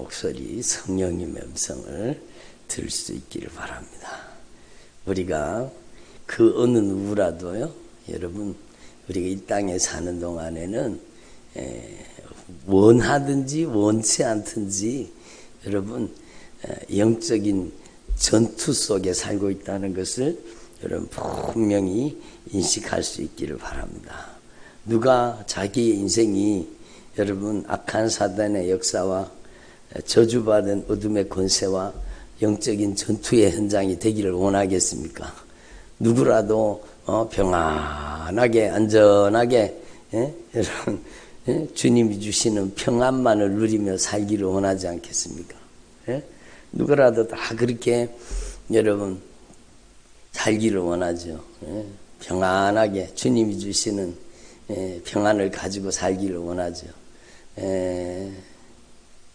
목소리, 성령님의 음성을 들을 수 있기를 바랍니다. 우리가 그 어느 누구라도요, 여러분, 우리가 이 땅에 사는 동안에는 원하든지 원치 않든지 여러분 영적인 전투 속에 살고 있다는 것을 여러분 분명히 인식할 수 있기를 바랍니다. 누가 자기의 인생이 여러분 악한 사단의 역사와 저주받은 어둠의 권세와 영적인 전투의 현장이 되기를 원하겠습니까? 누구라도 평안하게 안전하게 여러분 주님이 주시는 평안만을 누리며 살기를 원하지 않겠습니까? 누구라도 다 그렇게 여러분 살기를 원하죠. 평안하게 주님이 주시는 평안을 가지고 살기를 원하죠.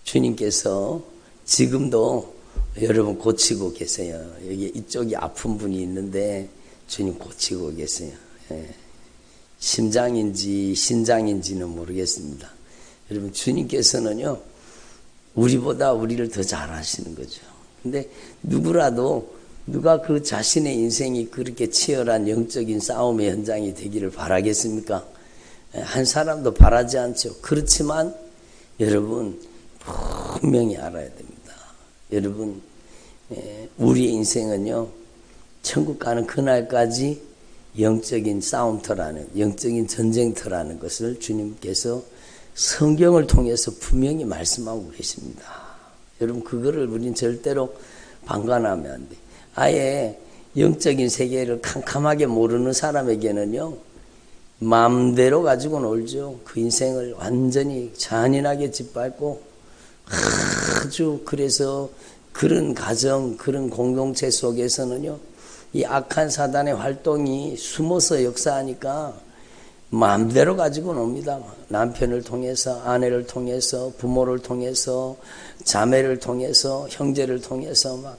주님께서 지금도 여러분 고치고 계세요. 여기 이쪽이 아픈 분이 있는데 주님 고치고 계세요. 심장인지 신장인지는 모르겠습니다. 여러분 주님께서는요 우리보다 우리를 더 잘 아시는 거죠. 근데 누가 그 자신의 인생이 그렇게 치열한 영적인 싸움의 현장이 되기를 바라겠습니까? 한 사람도 바라지 않죠. 그렇지만 여러분 분명히 알아야 됩니다. 여러분 우리의 인생은요 천국 가는 그날까지 영적인 싸움터라는 영적인 전쟁터라는 것을 주님께서 성경을 통해서 분명히 말씀하고 계십니다. 여러분 그거를 우린 절대로 방관하면 안 돼. 아예 영적인 세계를 캄캄하게 모르는 사람에게는요 마음대로 가지고 놀죠. 그 인생을 완전히 잔인하게 짓밟고 아주 그래서 그런 가정 그런 공동체 속에서는요 이 악한 사단의 활동이 숨어서 역사하니까 마음대로 가지고 놉니다. 남편을 통해서 아내를 통해서 부모를 통해서 자매를 통해서 형제를 통해서 막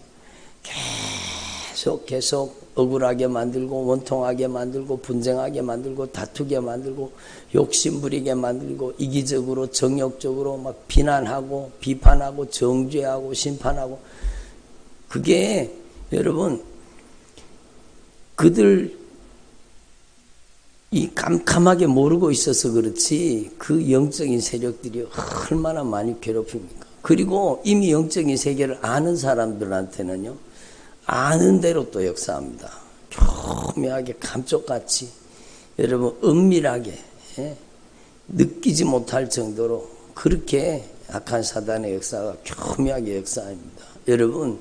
계속 억울하게 만들고 원통하게 만들고 분쟁하게 만들고 다투게 만들고 욕심부리게 만들고 이기적으로 정욕적으로 막 비난하고 비판하고 정죄하고 심판하고 그게 여러분 그들 이 깜깜하게 모르고 있어서 그렇지 그 영적인 세력들이 얼마나 많이 괴롭힙니까? 그리고 이미 영적인 세계를 아는 사람들한테는요 아는 대로 또 역사합니다. 교묘하게 감쪽같이 여러분 은밀하게 느끼지 못할 정도로 그렇게 악한 사단의 역사가 교묘하게 역사합니다. 여러분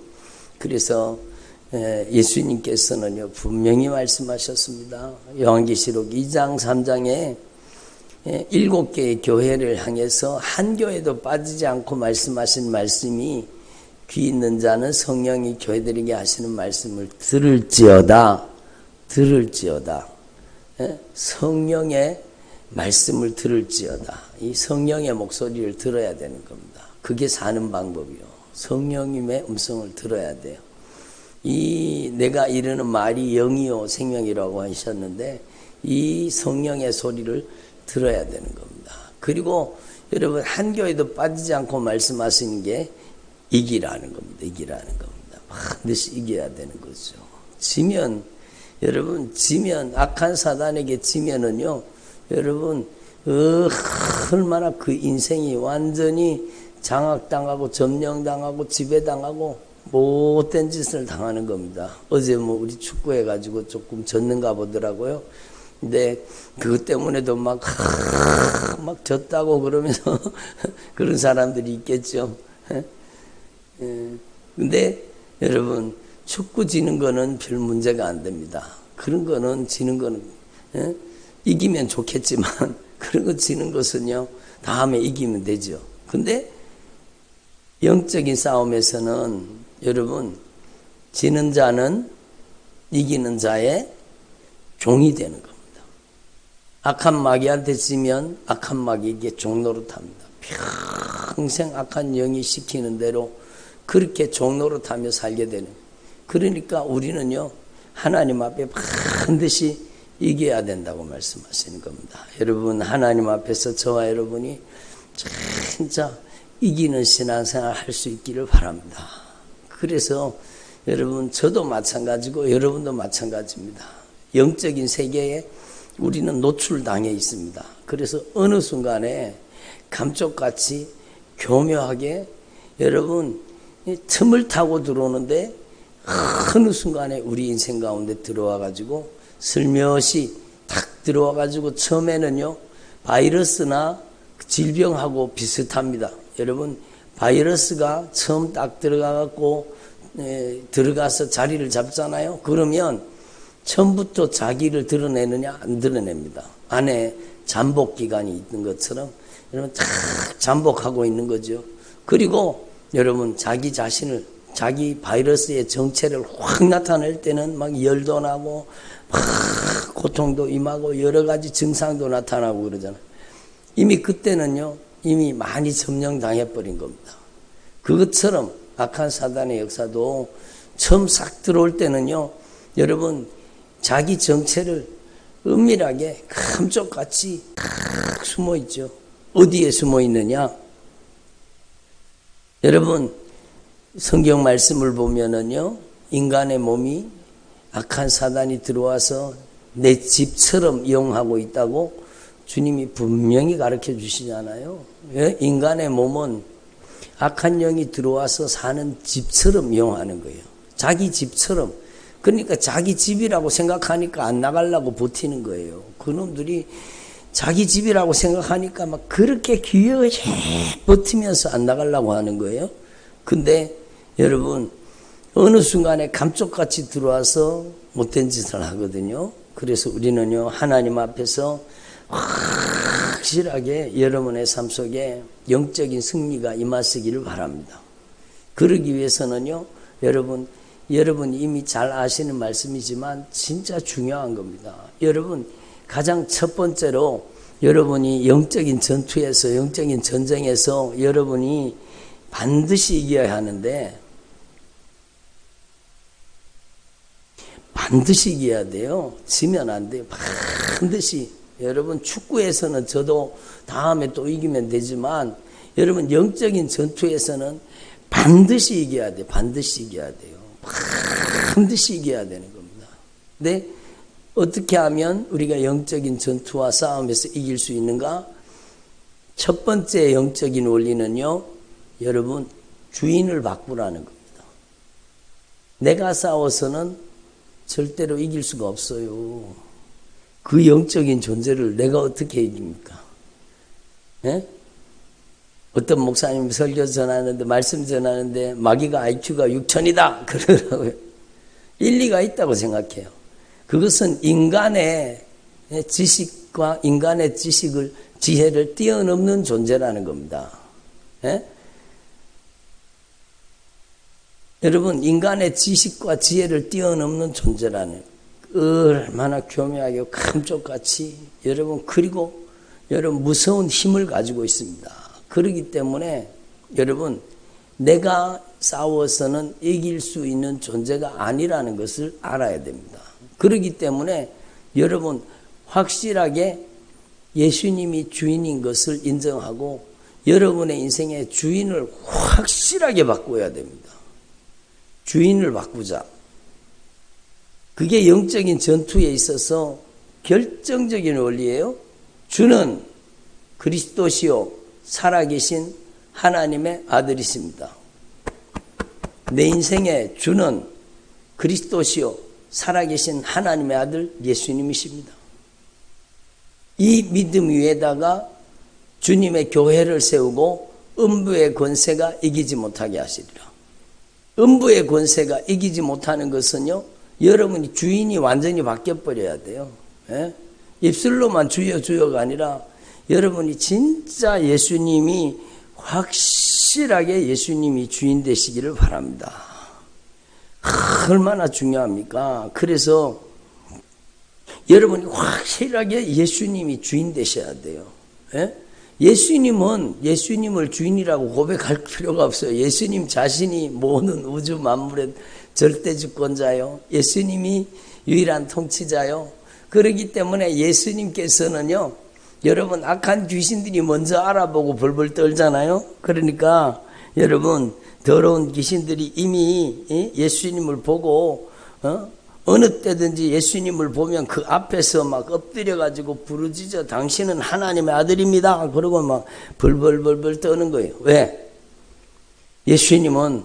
그래서 예수님께서는요 분명히 말씀하셨습니다. 요한계시록 2장 3장에 7개의 교회를 향해서 한 교회도 빠지지 않고 말씀하신 말씀이 귀 있는 자는 성령이 교회들에게 하시는 말씀을 들을지어다 성령의 말씀을 들을지어다 이 성령의 목소리를 들어야 되는 겁니다. 그게 사는 방법이요. 성령님의 음성을 들어야 돼요. 이 내가 이르는 말이 영이요 생명이라고 하셨는데 이 성령의 소리를 들어야 되는 겁니다. 그리고 여러분 한 교회도 빠지지 않고 말씀하시는 게 이기라는 겁니다. 반드시 이겨야 되는 거죠. 지면 악한 사단에게 지면은요 여러분 얼마나 그 인생이 완전히 장악당하고 점령당하고 지배당하고 못된 짓을 당하는 겁니다. 어제 우리 축구해가지고 조금 졌는가 보더라고요. 근데 그것 때문에도 막 졌다고 그러면서 그런 사람들이 있겠죠. 근데 여러분 축구 지는 거는 별 문제가 안 됩니다. 그런 거는 지는 거는 이기면 좋겠지만 그런 거 지는 것은요 다음에 이기면 되죠. 근데 영적인 싸움에서는 여러분 지는 자는 이기는 자의 종이 되는 겁니다. 악한 마귀한테 지면 악한 마귀에게 종노릇합니다. 평생 악한 영이 시키는 대로 그렇게 종노릇하며 살게 되는. 그러니까 우리는요 하나님 앞에 반드시 이겨야 된다고 말씀하시는 겁니다. 여러분 하나님 앞에서 저와 여러분이 진짜 이기는 신앙생활 할 수 있기를 바랍니다. 그래서 여러분, 저도 마찬가지고 여러분도 마찬가지입니다. 영적인 세계에 우리는 노출당해 있습니다. 그래서 어느 순간에 감쪽같이 교묘하게 여러분 틈을 타고 들어오는데 어느 순간에 우리 인생 가운데 들어와 가지고 슬며시 탁 들어와 가지고 처음에는요 바이러스나 질병하고 비슷합니다. 여러분, 바이러스가 처음 딱 들어가 갖고 들어가서 자리를 잡잖아요. 그러면 처음부터 자기를 드러내느냐? 안 드러냅니다. 안에 잠복 기간이 있는 것처럼 여러분 탁 잠복하고 있는 거죠. 그리고 여러분 자기 자신을, 자기 바이러스의 정체를 확 나타낼 때는 막 열도 나고 막 고통도 임하고 여러 가지 증상도 나타나고 그러잖아요. 이미 그때는요 이미 많이 점령당해 버린 겁니다. 그것처럼 악한 사단의 역사도 처음 싹 들어올 때는요 여러분 자기 정체를 은밀하게 감쪽같이 탁 숨어 있죠. 어디에 숨어 있느냐? 여러분, 성경 말씀을 보면은요, 인간의 몸이 악한 사단이 들어와서 내 집처럼 이용하고 있다고 주님이 분명히 가르쳐 주시잖아요. 인간의 몸은 악한 영이 들어와서 사는 집처럼 이용하는 거예요. 자기 집처럼. 그러니까 자기 집이라고 생각하니까 안 나가려고 버티는 거예요. 그놈들이 자기 집이라고 생각하니까 막 그렇게 기어이 버티면서 안 나가려고 하는 거예요. 근데 여러분 어느 순간에 감쪽같이 들어와서 못된 짓을 하거든요. 그래서 우리는요 하나님 앞에서 확실하게 여러분의 삶 속에 영적인 승리가 임하시기를 바랍니다. 그러기 위해서는요 여러분 이미 잘 아시는 말씀이지만 진짜 중요한 겁니다. 여러분 가장 첫 번째로 여러분이 영적인 전투에서, 영적인 전쟁에서 여러분이 반드시 이겨야 하는데, 반드시 이겨야 돼요. 지면 안 돼요. 반드시. 여러분 축구에서는 저도 다음에 또 이기면 되지만 여러분 영적인 전투에서는 반드시 이겨야 돼요. 반드시 이겨야 돼요. 반드시 이겨야 되는 겁니다. 근데 어떻게 하면 우리가 영적인 전투와 싸움에서 이길 수 있는가? 첫 번째 영적인 원리는요, 여러분, 주인을 바꾸라는 겁니다. 내가 싸워서는 절대로 이길 수가 없어요. 그 영적인 존재를 내가 어떻게 이깁니까? 예? 어떤 목사님 설교 전하는데, 말씀 전하는데, 마귀가 IQ가 6000이다! 그러더라고요. 일리가 있다고 생각해요. 그것은 인간의 지식과 인간의 지혜를 뛰어넘는 존재라는 겁니다. 예? 여러분, 인간의 지식과 지혜를 뛰어넘는 존재라는, 얼마나 교묘하게 감쪽같이, 여러분, 그리고 여러분, 무서운 힘을 가지고 있습니다. 그렇기 때문에, 여러분, 내가 싸워서는 이길 수 있는 존재가 아니라는 것을 알아야 됩니다. 그렇기 때문에 여러분 확실하게 예수님이 주인인 것을 인정하고 여러분의 인생의 주인을 확실하게 바꿔야 됩니다. 주인을 바꾸자. 그게 영적인 전투에 있어서 결정적인 원리예요. 주는 그리스도시요 살아계신 하나님의 아들이십니다. 내 인생의 주는 그리스도시요 살아계신 하나님의 아들 예수님이십니다. 이 믿음 위에다가 주님의 교회를 세우고 음부의 권세가 이기지 못하게 하시리라. 음부의 권세가 이기지 못하는 것은요, 여러분이 주인이 완전히 바뀌어버려야 돼요. 예? 입술로만 주여 주여가 아니라 여러분이 진짜 예수님이 확실하게 예수님이 주인 되시기를 바랍니다. 얼마나 중요합니까? 그래서 여러분이 확실하게 예수님이 주인 되셔야 돼요. 예? 예수님을 주인이라고 고백할 필요가 없어요. 예수님 자신이 모든 우주 만물의 절대주권자요. 예수님이 유일한 통치자요. 그렇기 때문에 예수님께서는요, 여러분 악한 귀신들이 먼저 알아보고 벌벌 떨잖아요. 그러니까 여러분 더러운 귀신들이 이미 예수님을 보고 어느 때든지 예수님을 보면 그 앞에서 막 엎드려 가지고 부르짖어 당신은 하나님의 아들입니다. 그러고 막 벌벌벌벌 떠는 거예요. 왜? 예수님은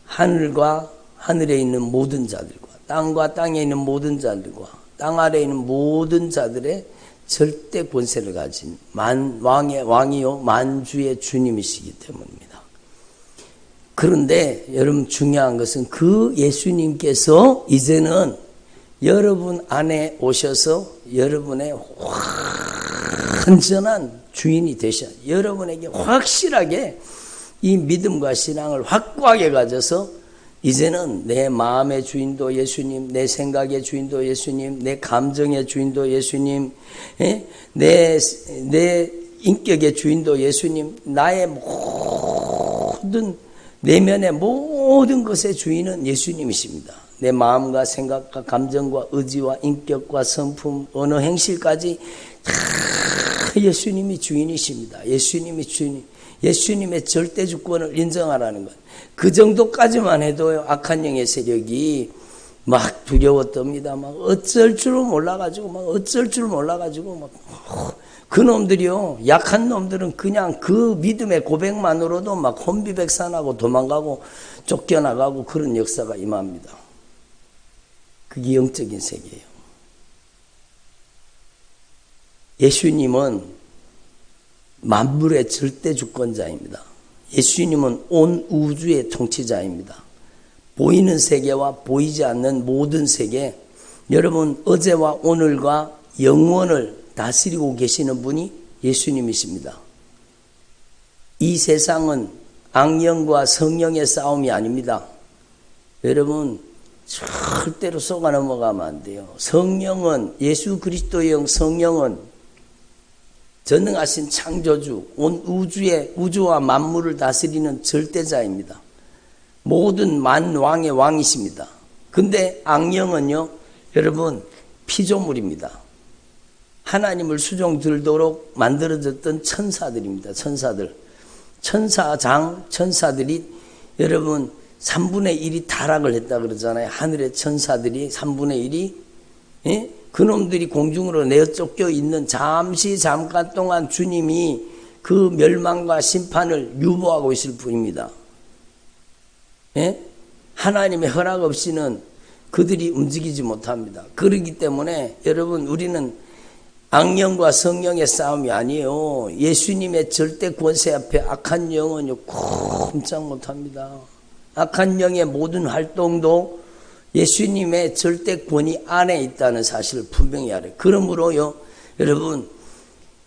하늘과 하늘에 있는 모든 자들과 땅과 땅에 있는 모든 자들과 땅 아래에 있는 모든 자들의 절대 권세를 가진 왕이요 만주의 주님이시기 때문입니다. 그런데 여러분 중요한 것은 그 예수님께서 이제는 여러분 안에 오셔서 여러분의 완전한 주인이 되셔. 여러분에게 확실하게 이 믿음과 신앙을 확고하게 가져서 이제는 내 마음의 주인도 예수님, 내 생각의 주인도 예수님, 내 감정의 주인도 예수님, 내 인격의 주인도 예수님, 나의 모든 내면의 모든 것의 주인은 예수님이십니다. 내 마음과 생각과 감정과 의지와 인격과 성품, 언어, 행실까지 다 예수님이 주인이십니다. 예수님이 주인, 예수님의 절대 주권을 인정하라는 것. 그 정도까지만 해도 악한 영의 세력이 막 두려웠답니다. 막 어쩔 줄 몰라가지고, 그 놈들이요, 약한 놈들은 그냥 그 믿음의 고백만으로도 막 혼비백산하고 도망가고 쫓겨나가고 그런 역사가 임합니다. 그게 영적인 세계예요. 예수님은 만물의 절대 주권자입니다. 예수님은 온 우주의 통치자입니다. 보이는 세계와 보이지 않는 모든 세계, 여러분 어제와 오늘과 영원을 다스리고 계시는 분이 예수님이십니다. 이 세상은 악령과 성령의 싸움이 아닙니다. 여러분 절대로 속아 넘어가면 안 돼요. 성령은, 예수 그리스도의 영 성령은 전능하신 창조주, 온 우주와 만물을 다스리는 절대자입니다. 모든 만왕의 왕이십니다. 근데 악령은요, 여러분 피조물입니다. 하나님을 수종 들도록 만들어졌던 천사들입니다. 천사들이 여러분 3분의 1이 타락을 했다 그러잖아요. 하늘의 천사들이 3분의 1이 그놈들이 공중으로 내어 쫓겨 있는 잠깐 동안 주님이 그 멸망과 심판을 유보하고 있을 뿐입니다. 하나님의 허락 없이는 그들이 움직이지 못합니다. 그렇기 때문에 여러분 우리는 악령과 성령의 싸움이 아니에요. 예수님의 절대 권세 앞에 악한 영은요 꼼짝 못합니다. 악한 영의 모든 활동도 예수님의 절대 권위 안에 있다는 사실을 분명히 알아요. 그러므로요 여러분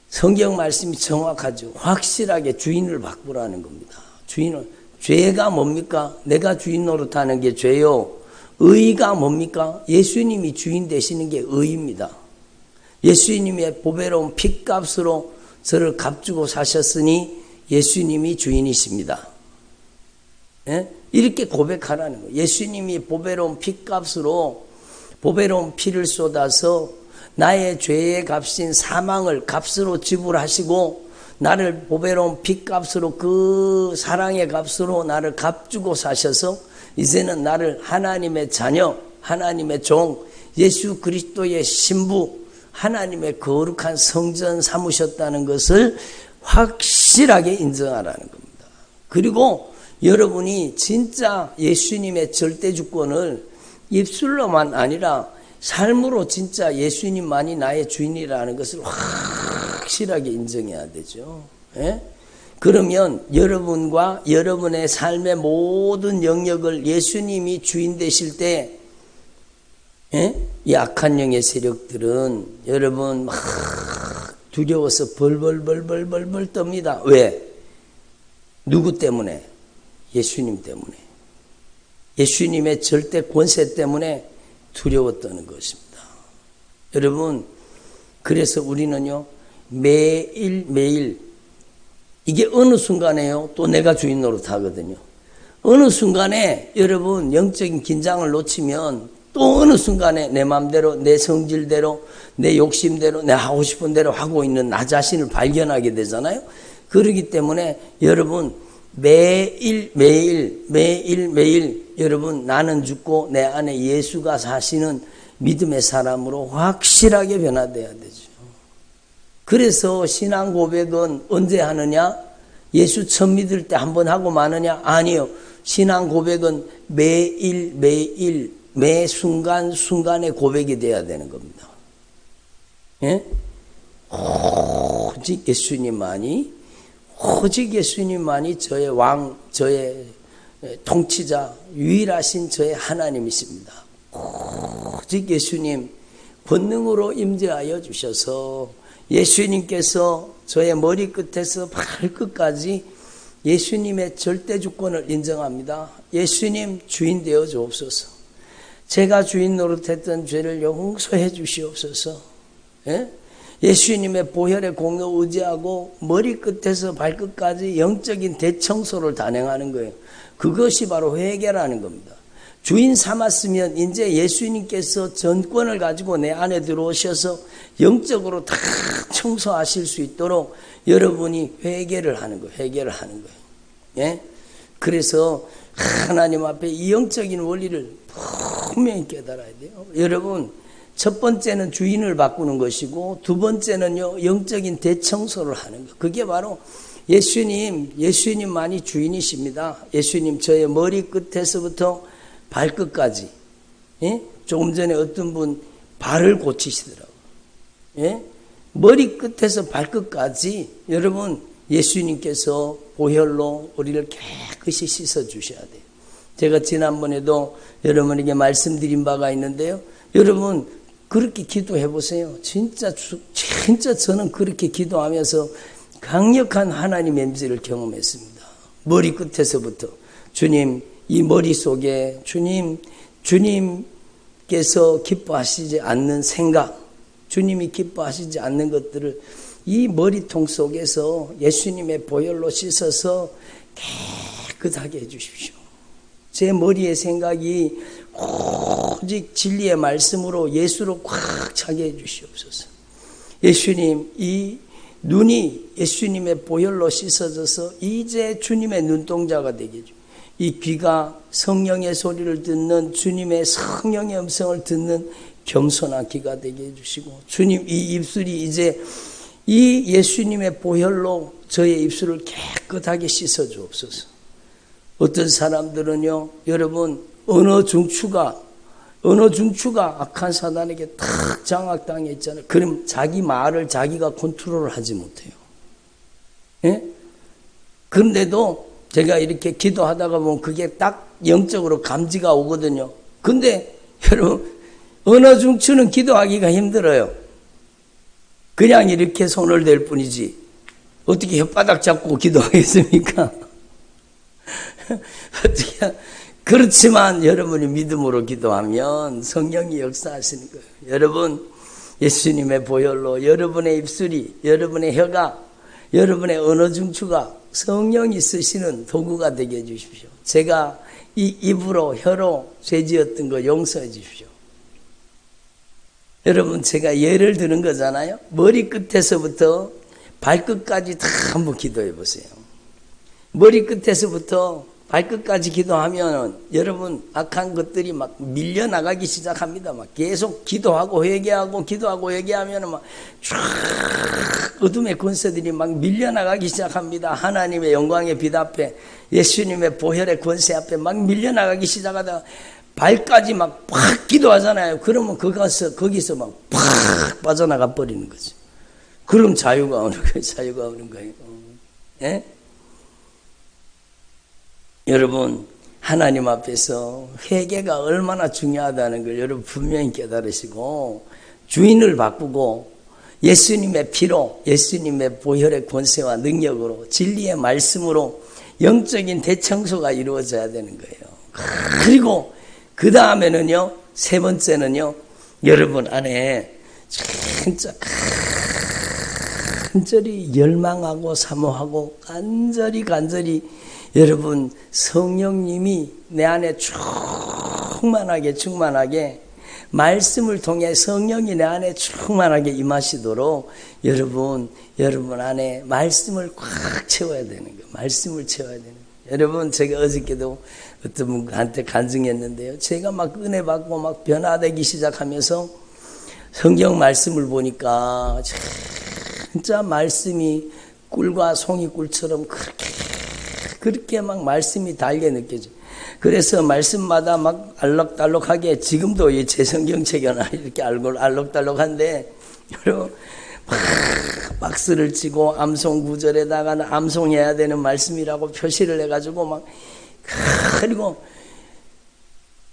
성경 말씀이 정확하죠. 확실하게 주인을 바꾸라는 겁니다. 죄가 뭡니까? 내가 주인 노릇하는 게 죄요. 의가 뭡니까? 예수님이 주인 되시는 게 의입니다. 예수님의 보배로운 핏값으로 저를 값주고 사셨으니 예수님이 주인이십니다. 이렇게 고백하라는 거예요. 예수님이 보배로운 핏값으로 보배로운 피를 쏟아서 나의 죄의 값인 사망을 값으로 지불하시고 나를 보배로운 핏값으로 그 사랑의 값으로 나를 값주고 사셔서 이제는 나를 하나님의 자녀, 하나님의 종, 예수 그리스도의 신부, 하나님의 거룩한 성전 삼으셨다는 것을 확실하게 인정하라는 겁니다. 그리고 여러분이 진짜 예수님의 절대 주권을 입술로만 아니라 삶으로 진짜 예수님만이 나의 주인이라는 것을 확실하게 인정해야 되죠. 그러면 여러분과 여러분의 삶의 모든 영역을 예수님이 주인 되실 때 이 악한 영의 세력들은 여러분 막 두려워서 벌벌 떱니다. 왜? 누구 때문에? 예수님 때문에. 예수님의 절대 권세 때문에 두려워 떠는 것입니다. 여러분 그래서 우리는요 매일 이게 어느 순간에요 또 내가 주인 노릇하거든요. 어느 순간에 여러분 영적인 긴장을 놓치면 또 어느 순간에 내 마음대로, 내 성질대로, 내 욕심대로, 내 하고 싶은 대로 하고 있는 나 자신을 발견하게 되잖아요. 그렇기 때문에 여러분 매일 여러분 나는 죽고 내 안에 예수가 사시는 믿음의 사람으로 확실하게 변화돼야 되죠. 그래서 신앙 고백은 언제 하느냐? 예수 처음 믿을 때 한 번 하고 마느냐? 아니요. 신앙 고백은 매일 매 순간순간의 고백이 돼야 되는 겁니다. 예? 오직 예수님만이 저의 왕, 저의 통치자, 유일하신 저의 하나님이십니다. 오직 예수님 권능으로 임재하여 주셔서 예수님께서 저의 머리끝에서 발끝까지 예수님의 절대 주권을 인정합니다. 예수님 주인 되어 주옵소서. 제가 주인 노릇했던 죄를 용서해 주시옵소서. 예? 예수님의 보혈의 공로 의지하고 머리끝에서 발끝까지 영적인 대청소를 단행하는 거예요. 그것이 바로 회개라는 겁니다. 주인 삼았으면 이제 예수님께서 전권을 가지고 내 안에 들어오셔서 영적으로 다 청소하실 수 있도록 여러분이 회개를 하는 거예요. 예? 그래서 하나님 앞에 이 영적인 원리를 분명히 깨달아야 돼요. 여러분, 첫 번째는 주인을 바꾸는 것이고 두 번째는요, 영적인 대청소를 하는 것. 그게 바로 예수님만이 주인이십니다. 예수님 저의 머리끝에서부터 발끝까지. 예? 조금 전에 어떤 분 발을 고치시더라고요. 예? 머리끝에서 발끝까지 여러분 예수님께서 보혈로 우리를 깨끗이 씻어주셔야 돼요. 제가 지난번에도 여러분에게 말씀드린 바가 있는데요. 여러분 그렇게 기도해 보세요. 진짜 저는 그렇게 기도하면서 강력한 하나님의 임재를 경험했습니다. 머리끝에서부터 주님, 이 머릿속에 주님께서 기뻐하시지 않는 생각, 주님이 기뻐하시지 않는 것들을 이 머리통 속에서 예수님의 보혈로 씻어서 깨끗하게 해주십시오. 제 머리의 생각이 오직 진리의 말씀으로 예수로 꽉 차게 해주시옵소서. 예수님, 이 눈이 예수님의 보혈로 씻어져서 이제 주님의 눈동자가 되게 해주십시오. 이 귀가 성령의 소리를 듣는, 주님의 성령의 음성을 듣는 겸손한 귀가 되게 해주시고, 주님, 이 입술이 이제 이 예수님의 보혈로 저의 입술을 깨끗하게 씻어 주옵소서. 어떤 사람들은요, 여러분, 언어 중추가 악한 사단에게 탁 장악당해 있잖아요. 그럼 자기 말을 자기가 컨트롤을 하지 못해요. 예? 그런데도 제가 이렇게 기도하다가 보면 그게 딱 영적으로 감지가 오거든요. 근데 여러분, 언어 중추는 기도하기가 힘들어요. 그냥 이렇게 손을 댈 뿐이지 어떻게 혓바닥 잡고 기도하겠습니까? 어떻게, 그렇지만 여러분이 믿음으로 기도하면 성령이 역사하시는 거예요. 여러분, 예수님의 보혈로 여러분의 입술이, 여러분의 혀가, 여러분의 언어 중추가 성령이 쓰시는 도구가 되게 해주십시오. 제가 이 입으로, 혀로 죄지었던 거 용서해 주십시오. 여러분, 제가 예를 드는 거잖아요. 머리끝에서부터 발끝까지 다 한번 기도해 보세요. 머리끝에서부터 발끝까지 기도하면 여러분 악한 것들이 막 밀려나가기 시작합니다. 막 계속 기도하고 회개하면 막 쫙 어둠의 권세들이 막 밀려나가기 시작합니다. 하나님의 영광의 빛 앞에, 예수님의 보혈의 권세 앞에 막 밀려나가기 시작하다가 발까지 막 팍 기도하잖아요. 그러면 거기서 막 팍 빠져나가 버리는 거죠. 그럼 자유가 오는 거예요. 예? 여러분, 하나님 앞에서 회개가 얼마나 중요하다는 걸 여러분 분명히 깨달으시고, 주인을 바꾸고 예수님의 피로, 예수님의 보혈의 권세와 능력으로, 진리의 말씀으로 영적인 대청소가 이루어져야 되는 거예요. 그리고 그 다음에는요, 세 번째는요, 여러분 안에 진짜 간절히 열망하고 사모하고 간절히 여러분 성령님이 내 안에 충만하게 말씀을 통해 성령이 내 안에 충만하게 임하시도록 여러분 안에 말씀을 꽉 채워야 되는 거예요. 말씀을 채워야 되는 거예요. 여러분, 제가 어저께도 어떤 분한테 간증했는데요. 제가 막 은혜 받고 막 변화되기 시작하면서 성경 말씀을 보니까 진짜 말씀이 꿀과 송이꿀처럼 그렇게 막 말씀이 달게 느껴져요. 그래서 말씀마다 막 알록달록하게, 지금도 제 성경책은 이렇게 알록달록한데, 여러분, 막 박스를 치고 암송 구절에다가는 암송해야 되는 말씀이라고 표시를 해가지고 막, 그리고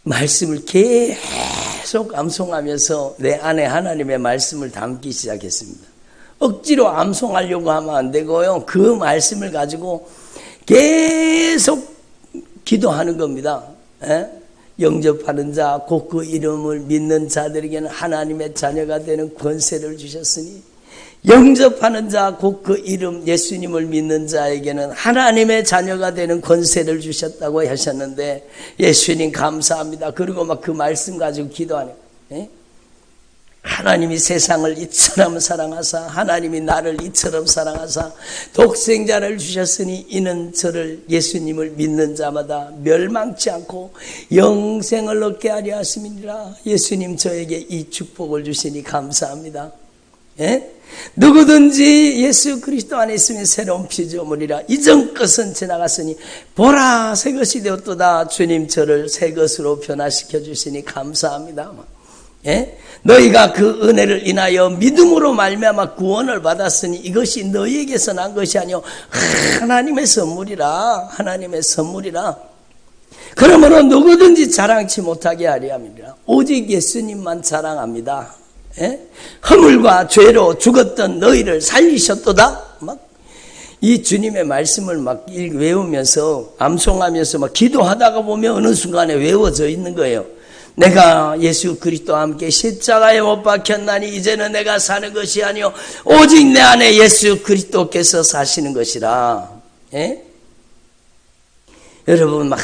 말씀을 계속 암송하면서 내 안에 하나님의 말씀을 담기 시작했습니다. 억지로 암송하려고 하면 안 되고요. 그 말씀을 가지고 계속 기도하는 겁니다. 영접하는 자, 곧 그 이름을 믿는 자들에게는 하나님의 자녀가 되는 권세를 주셨으니, 영접하는 자, 곧 그 이름 예수님을 믿는 자에게는 하나님의 자녀가 되는 권세를 주셨다고 하셨는데, 예수님 감사합니다. 그리고 막 그 말씀 가지고 기도하네요. 하나님이 세상을 이처럼 사랑하사, 하나님이 나를 이처럼 사랑하사 독생자를 주셨으니 이는 저를, 예수님을 믿는 자마다 멸망치 않고 영생을 얻게 하려 하심이니라. 예수님 저에게 이 축복을 주시니 감사합니다. 누구든지 예수 그리스도 안에 있으면 새로운 피조물이라. 이전 것은 지나갔으니 보라 새 것이 되었도다. 주님 저를 새 것으로 변화시켜 주시니 감사합니다. 너희가 그 은혜를 인하여 믿음으로 말미암아 구원을 받았으니 이것이 너희에게서 난 것이 아니요 하나님의 선물이라. 하나님의 선물이라. 그러므로 누구든지 자랑치 못하게 하려 함이라. 오직 예수님만 자랑합니다. 허물과 죄로 죽었던 너희를 살리셨도다. 막 이 주님의 말씀을 막 외우면서 암송하면서 막 기도하다가 보면 어느 순간에 외워져 있는 거예요. 내가 예수 그리스도와 함께 십자가에 못 박혔나니 이제는 내가 사는 것이 아니요 오직 내 안에 예수 그리스도께서 사시는 것이라. 여러분 막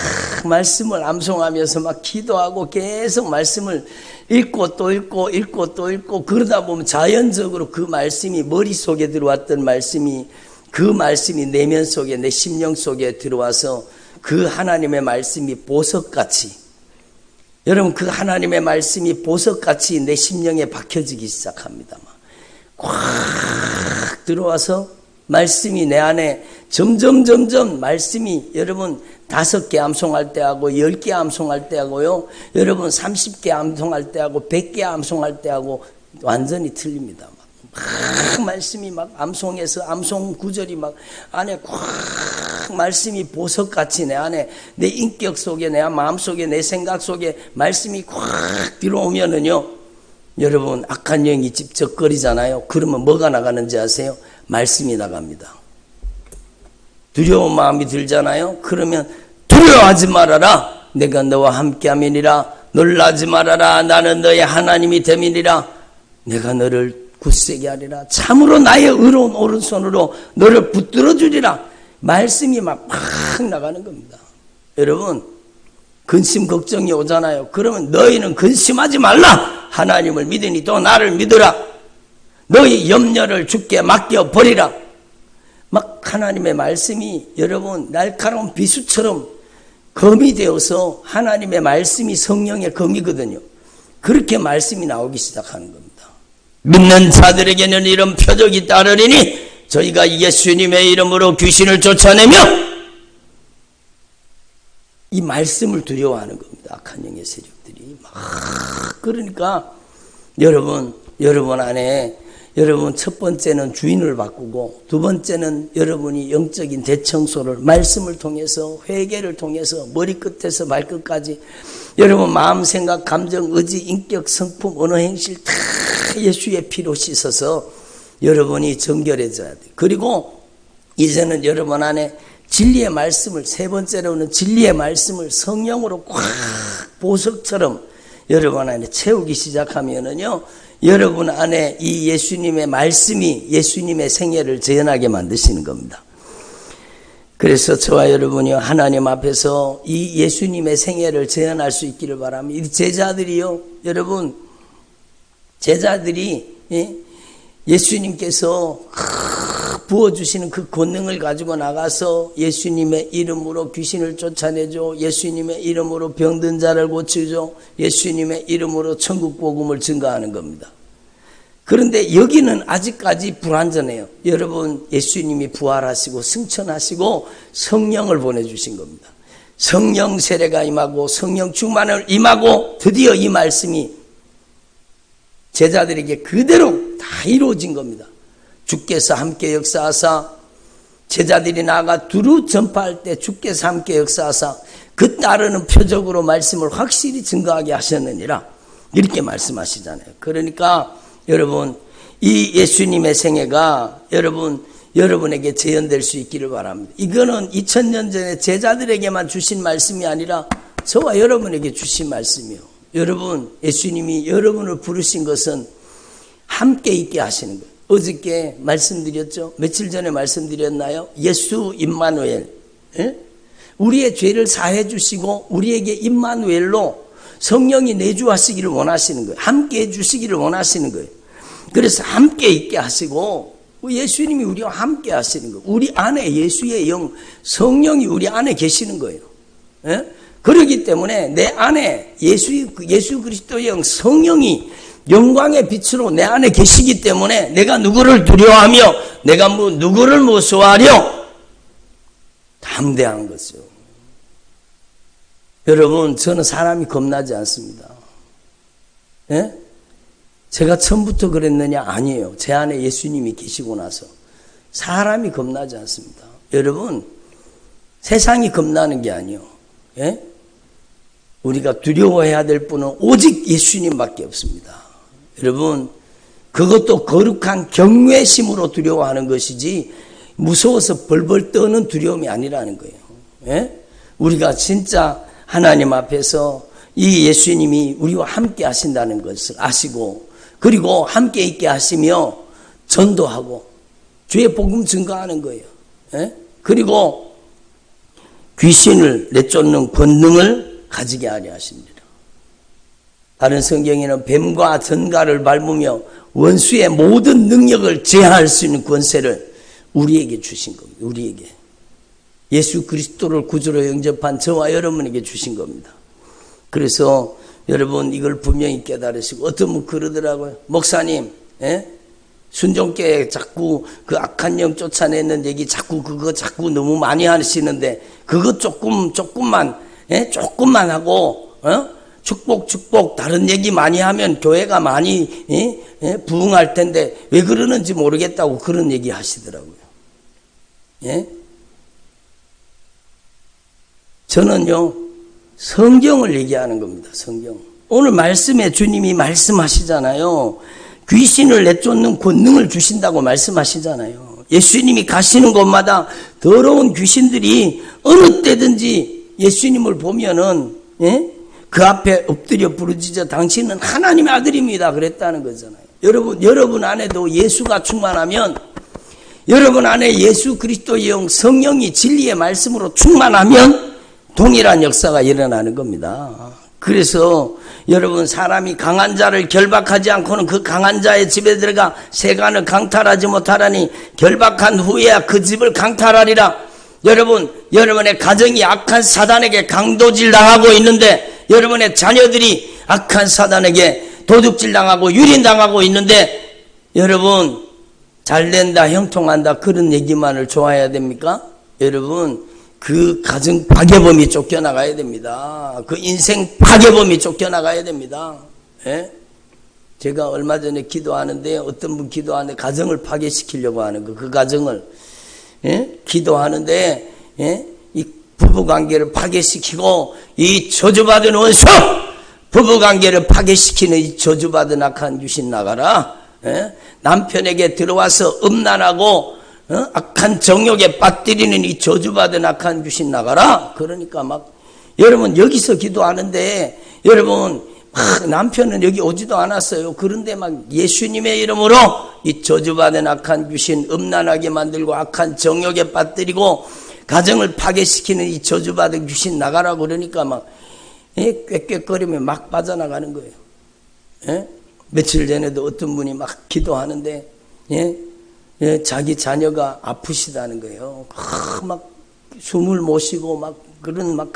말씀을 암송하면서 막 기도하고 계속 말씀을 읽고 또 읽고 그러다 보면 자연적으로 그 말씀이 머릿속에 들어왔던 말씀이, 그 말씀이 내면 속에, 내 심령 속에 들어와서 그 하나님의 말씀이 보석같이, 여러분 그 하나님의 말씀이 보석같이 내 심령에 박혀지기 시작합니다. 꽉 들어와서 말씀이 내 안에 점점 말씀이, 여러분 5개 암송할 때 하고 10개 암송할 때 하고요, 여러분 30개 암송할 때 하고 100개 암송할 때 하고 완전히 틀립니다. 막 말씀이 막 암송해서 암송 구절이 막 안에 꽉 말씀이 보석같이 내 안에, 내 인격 속에, 내 마음 속에, 내 생각 속에 말씀이 꽉 들어오면은요, 여러분 악한 영이 찝쩍거리잖아요. 그러면 뭐가 나가는지 아세요? 말씀이 나갑니다. 두려운 마음이 들잖아요. 그러면 두려워하지 말아라. 내가 너와 함께함이니라. 놀라지 말아라. 나는 너의 하나님이 됨이니라. 내가 너를 굳세게 하리라. 참으로 나의 의로운 오른손으로 너를 붙들어 주리라. 말씀이 막 나가는 겁니다. 여러분 근심 걱정이 오잖아요. 그러면 너희는 근심하지 말라. 하나님을 믿으니 또 나를 믿으라. 너희 염려를 주께 맡겨버리라. 막 하나님의 말씀이 여러분 날카로운 비수처럼 검이 되어서, 하나님의 말씀이 성령의 검이거든요. 그렇게 말씀이 나오기 시작하는 겁니다. 믿는 자들에게는 이런 표적이 따르리니 저희가 예수님의 이름으로 귀신을 쫓아내며, 이 말씀을 두려워하는 겁니다. 악한 영의 세력들이 막. 그러니까 여러분 안에, 여러분 첫 번째는 주인을 바꾸고, 두 번째는 여러분이 영적인 대청소를 말씀을 통해서, 회개를 통해서 머리끝에서 발끝까지 여러분 마음, 생각, 감정, 의지, 인격, 성품, 언어, 행실 다 예수의 피로 씻어서 여러분이 정결해져야 돼요. 그리고 이제는 여러분 안에 진리의 말씀을, 세 번째로는 진리의 말씀을 성령으로 꽉 보석처럼 여러분 안에 채우기 시작하면은요, 여러분 안에 이 예수님의 말씀이 예수님의 생애를 재현하게 만드시는 겁니다. 그래서 저와 여러분이 하나님 앞에서 이 예수님의 생애를 재현할 수 있기를 바랍니다. 이 제자들이요, 여러분, 제자들이 예수님께서 부어주시는 그 권능을 가지고 나가서 예수님의 이름으로 귀신을 쫓아내죠. 예수님의 이름으로 병든 자를 고치죠. 예수님의 이름으로 천국 복음을 증거하는 겁니다. 그런데 여기는 아직까지 불완전해요. 여러분, 예수님이 부활하시고 승천하시고 성령을 보내주신 겁니다. 성령 세례가 임하고 성령 충만을 임하고 드디어 이 말씀이 제자들에게 그대로 다 이루어진 겁니다. 주께서 함께 역사하사, 제자들이 나아가 두루 전파할 때 주께서 함께 역사하사 그 따르는 표적으로 말씀을 확실히 증거하게 하셨느니라, 이렇게 말씀하시잖아요. 그러니까 여러분, 이 예수님의 생애가 여러분에게 재현될 수 있기를 바랍니다. 이거는 2000년 전에 제자들에게만 주신 말씀이 아니라 저와 여러분에게 주신 말씀이요. 여러분, 예수님이 여러분을 부르신 것은 함께 있게 하시는 거예요. 어저께 말씀드렸죠? 며칠 전에 말씀드렸나요? 예수 임마누엘, 우리의 죄를 사해 주시고 우리에게 임마누엘로 성령이 내주하시기를 원하시는 거예요. 함께 해주시기를 원하시는 거예요. 그래서 함께 있게 하시고 예수님이 우리와 함께 하시는 거예요. 우리 안에 예수의 영, 성령이 우리 안에 계시는 거예요. 그렇기 때문에 내 안에 예수 그리스도의 영, 성령이 영광의 빛으로 내 안에 계시기 때문에 내가 누구를 두려워하며 내가 누구를 무서워하려 담대한 거죠. 여러분, 저는 사람이 겁나지 않습니다. 제가 처음부터 그랬느냐? 아니에요. 제 안에 예수님이 계시고 나서 사람이 겁나지 않습니다. 여러분, 세상이 겁나는 게 아니에요. 우리가 두려워해야 될 분은 오직 예수님밖에 없습니다. 여러분, 그것도 거룩한 경외심으로 두려워하는 것이지 무서워서 벌벌 떠는 두려움이 아니라는 거예요. 우리가 진짜 하나님 앞에서 이 예수님이 우리와 함께 하신다는 것을 아시고, 그리고 함께 있게 하시며 전도하고 주의 복음 증거하는 거예요. 그리고 귀신을 내쫓는 권능을 가지게 하려 하십니다. 다른 성경에는 뱀과 전갈을 밟으며 원수의 모든 능력을 제한할 수 있는 권세를 우리에게 주신 겁니다. 우리에게. 예수 그리스도를 구주로 영접한 저와 여러분에게 주신 겁니다. 그래서 여러분, 이걸 분명히 깨달으시고, 어떤 분 그러더라고요. 목사님, 순종교회 자꾸 그 악한 영 쫓아내는 얘기 그거 자꾸 너무 많이 하시는데, 그거 조금만 하고, 축복, 다른 얘기 많이 하면 교회가 많이, 부흥할 텐데, 왜 그러는지 모르겠다고 그런 얘기 하시더라고요. 저는요, 성경을 얘기하는 겁니다. 성경. 오늘 말씀에 주님이 말씀하시잖아요. 귀신을 내쫓는 권능을 주신다고 말씀하시잖아요. 예수님이 가시는 곳마다 더러운 귀신들이 어느 때든지 예수님을 보면은 그 앞에 엎드려 부르짖어 당신은 하나님의 아들입니다 그랬다는 거잖아요. 여러분 안에도 예수가 충만하면, 여러분 안에 예수 그리스도의 영, 성령이 진리의 말씀으로 충만하면 동일한 역사가 일어나는 겁니다. 그래서 여러분, 사람이 강한 자를 결박하지 않고는 그 강한 자의 집에 들어가 세간을 강탈하지 못하라니 결박한 후에야 그 집을 강탈하리라. 여러분의 가정이 악한 사단에게 강도질 당하고 있는데, 여러분의 자녀들이 악한 사단에게 도둑질 당하고 유린당하고 있는데, 여러분 잘된다, 형통한다 그런 얘기만을 좋아해야 됩니까? 여러분, 그 가정 파괴범이 쫓겨나가야 됩니다. 그 인생 파괴범이 쫓겨나가야 됩니다. 제가 얼마 전에 기도하는데 어떤 분 기도하는데 가정을 파괴시키려고 하는 거, 그 가정을 기도하는데 이 부부관계를 파괴시키고, 이 저주받은 원수, 부부관계를 파괴시키는 이 저주받은 악한 귀신 나가라. 남편에게 들어와서 음란하고 악한 정욕에 빠뜨리는 이 저주받은 악한 귀신 나가라. 그러니까 막 여러분 여기서 기도하는데, 여러분 남편은 여기 오지도 않았어요. 그런데 막 예수님의 이름으로 이 저주받은 악한 귀신 음란하게 만들고 악한 정욕에 빠뜨리고 가정을 파괴시키는 이 저주받은 귀신 나가라고 그러니까 막 꽥꽥거리며 막 빠져나가는 거예요. 예? 며칠 전에도 어떤 분이 막 기도하는데 자기 자녀가 아프시다는 거예요. 막 숨을 못 쉬고 막 그런 막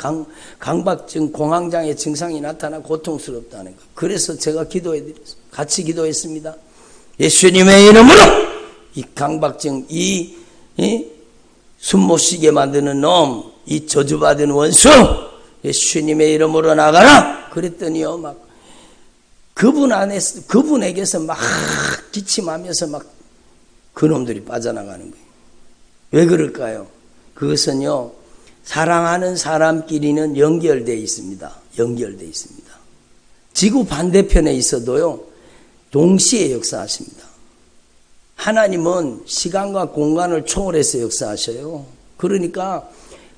강박증, 공황장애 증상이 나타나 고통스럽다는 거. 그래서 제가 기도해드렸어요. 같이 기도했습니다. 예수님의 이름으로 이 강박증, 숨 못 쉬게 만드는 놈, 이 저주받은 원수, 예수님의 이름으로 나가라. 그랬더니요, 막 그분에게서 막 기침하면서 막 그놈들이 빠져나가는 거예요. 왜 그럴까요? 그것은요, 사랑하는 사람끼리는 연결되어 있습니다. 연결되어 있습니다. 지구 반대편에 있어도요, 동시에 역사하십니다. 하나님은 시간과 공간을 초월해서 역사하셔요. 그러니까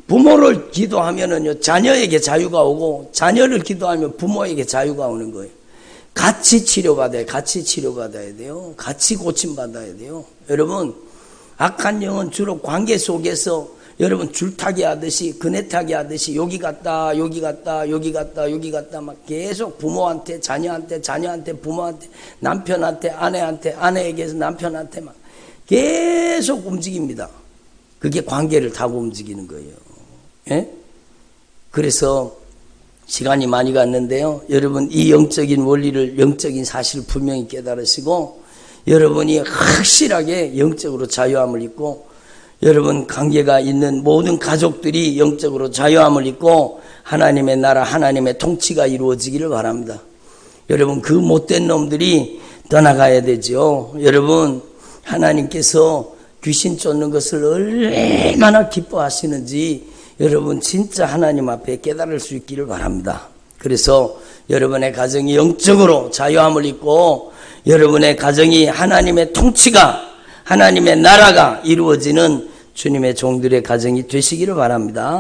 부모를 기도하면은요, 자녀에게 자유가 오고, 자녀를 기도하면 부모에게 자유가 오는 거예요. 같이 치료받아야 돼요. 같이 고침받아야 돼요. 여러분, 악한 영은 주로 관계 속에서 여러분 줄타기 하듯이, 그네타기 하듯이 여기 갔다 막 계속 부모한테, 자녀한테, 부모한테, 남편한테, 아내에게서 남편한테 막 계속 움직입니다. 그게 관계를 타고 움직이는 거예요. 예? 그래서 시간이 많이 갔는데요. 여러분 이 영적인 원리를, 영적인 사실을 분명히 깨달으시고 여러분이 확실하게 영적으로 자유함을 입고 여러분 관계가 있는 모든 가족들이 영적으로 자유함을 입고 하나님의 나라, 하나님의 통치가 이루어지기를 바랍니다. 여러분 그 못된 놈들이 떠나가야 되죠. 여러분 하나님께서 귀신 쫓는 것을 얼마나 기뻐하시는지 여러분 진짜 하나님 앞에 깨달을 수 있기를 바랍니다. 그래서 여러분의 가정이 영적으로 자유함을 입고 여러분의 가정이 하나님의 통치가, 하나님의 나라가 이루어지는 주님의 종들의 가정이 되시기를 바랍니다.